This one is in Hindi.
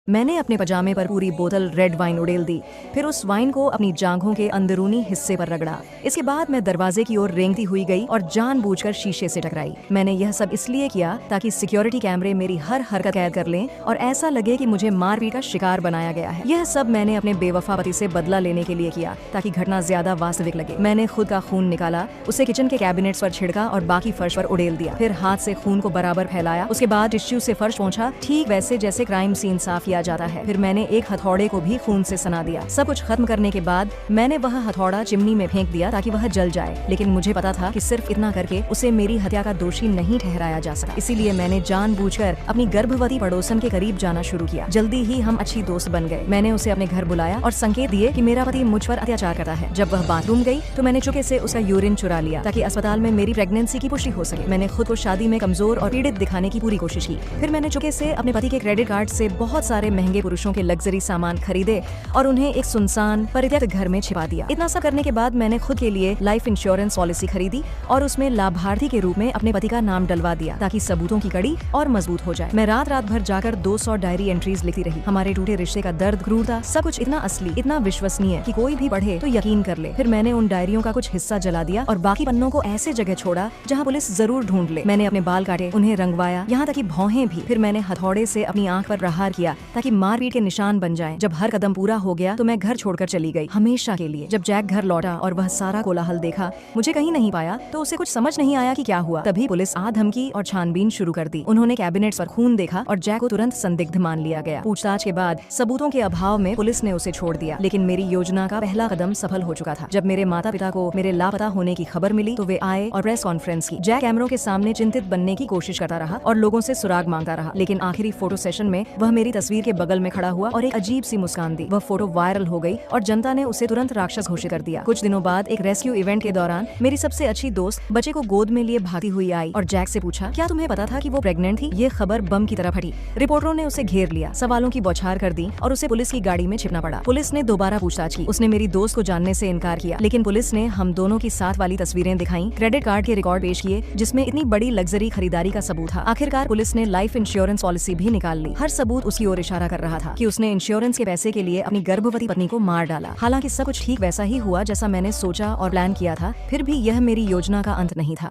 मैंने अपने पजामे पर पूरी बोतल रेड वाइन उड़ेल दी, फिर उस वाइन को अपनी जांघों के अंदरूनी हिस्से पर रगड़ा। इसके बाद मैं दरवाजे की ओर रेंगती हुई गई और जानबूझकर शीशे से टकराई। मैंने यह सब इसलिए किया ताकि सिक्योरिटी कैमरे मेरी हर हरकत कैद कर लें और ऐसा लगे कि मुझे मारपीट का शिकार बनाया गया है। यह सब मैंने अपने बेवफा पति से बदला लेने के लिए किया ताकि घटना ज्यादा वास्तविक लगे। मैंने खुद का खून निकाला, उसे किचन के कैबिनेट्स पर छिड़का और बाकी फर्श पर उड़ेल दिया। फिर हाथ से खून को बराबर फैलाया। उसके बाद टिश्यू से फर्श पोंछा, ठीक वैसे जैसे क्राइम सीन साफ किया जाता है। फिर मैंने एक हथौड़े को भी खून से सना दिया। सब कुछ खत्म करने के बाद मैंने वह हथौड़ा चिमनी में फेंक दिया ताकि वह जल जाए, लेकिन मुझे पता था कि सिर्फ इतना करके उसे मेरी हत्या का दोषी नहीं ठहराया जा सकता। इसीलिए मैंने जानबूझकर अपनी गर्भवती पड़ोसन के करीब जाना शुरू किया। जल्दी ही हम अच्छी दोस्त बन गए। मैंने उसे अपने घर बुलाया और संकेत दिए कि मेरा पति मुझ पर अत्याचार करता है। जब वह बाथरूम गई तो मैंने चुपके से उसका यूरिन चुरा लिया ताकि अस्पताल में मेरी प्रेगनेंसी की पुष्टि हो सके। मैंने खुद को शादी में कमजोर और पीड़ित दिखाने की पूरी कोशिश की। फिर मैंने चुपके से अपने पति के क्रेडिट कार्ड से बहुत सारे महंगे पुरुषों के लग्जरी सामान खरीदे और उन्हें एक सुनसान परित्यक्त घर में छिपा दिया। इतना सब करने के बाद मैंने खुद के लिए लाइफ इंश्योरेंस पॉलिसी खरीदी और उसमें लाभार्थी के रूप में अपने पति का नाम डलवा दिया ताकि सबूतों की कड़ी और मजबूत हो जाए। मैं रात रात भर जाकर 200 डायरी एंट्रीज लिखती रही। हमारे टूटे रिश्ते का दर्द, क्रूरता, सब कुछ इतना असली, इतना विश्वसनीय कि कोई भी पढ़े तो यकीन कर ले। फिर मैंने उन डायरियों का कुछ हिस्सा जला दिया और बाकी पन्नों को ऐसे जगह छोड़ा जहाँ पुलिस जरूर ढूंढ ले। मैंने अपने बाल काटे, उन्हें रंगवाया, यहाँ तक कि भौहें भी। फिर मैंने हथौड़े से अपनी आंख पर प्रहार किया ताकि मारपीट के निशान बन जाएं। जब हर कदम पूरा हो गया तो मैं घर छोड़कर चली गई, हमेशा के लिए। जब जैक घर लौटा और वह सारा कोलाहल देखा, मुझे कहीं नहीं पाया, तो उसे कुछ समझ नहीं आया कि क्या हुआ। तभी पुलिस आ धमकी और छानबीन शुरू कर दी। उन्होंने कैबिनेट्स पर खून देखा और जैक को तुरंत संदिग्ध मान लिया गया। पूछताछ के बाद सबूतों के अभाव में पुलिस ने उसे छोड़ दिया, लेकिन मेरी योजना का पहला कदम सफल हो चुका था। जब मेरे माता पिता को मेरे लापता होने की खबर मिली तो वे आए और प्रेस कॉन्फ्रेंस की। जैक कैमरों के सामने चिंतित बनने की कोशिश करता रहा और लोगों से सुराग मांगता रहा, लेकिन आखिरी फोटो सेशन में वह मेरी तस्वीर के बगल में खड़ा हुआ और एक अजीब सी मुस्कान दी। वह फोटो वायरल हो गई और जनता ने उसे तुरंत राक्षस घोषित कर दिया। कुछ दिनों बाद एक रेस्क्यू इवेंट के दौरान मेरी सबसे अच्छी दोस्त बच्चे को गोद में लिए भागती हुई आई और जैक से पूछा, क्या तुम्हें पता था कि वो प्रेग्नेंट थी? ये खबर बम की तरह फटी। रिपोर्टरों ने उसे घेर लिया, सवालों की बौछार कर दी और उसे पुलिस की गाड़ी में छिपना पड़ा। पुलिस ने दोबारा पूछताछ की। उसने मेरी दोस्त को जानने से इनकार किया, लेकिन पुलिस ने हम दोनों की साथ वाली तस्वीरें दिखाई, क्रेडिट कार्ड के रिकॉर्ड पेश किए जिसमें इतनी बड़ी लग्जरी खरीदारी का सबूत था। आखिरकार पुलिस ने लाइफ इंश्योरेंस पॉलिसी भी निकाल ली। हर सबूत उसकी ओर इशारा कर रहा था कि उसने इंश्योरेंस के पैसे के लिए अपनी गर्भवती पत्नी को मार डाला। हालांकि सब कुछ ठीक वैसा ही हुआ जैसा मैंने सोचा और प्लान किया था, फिर भी यह मेरी योजना का अंत नहीं था।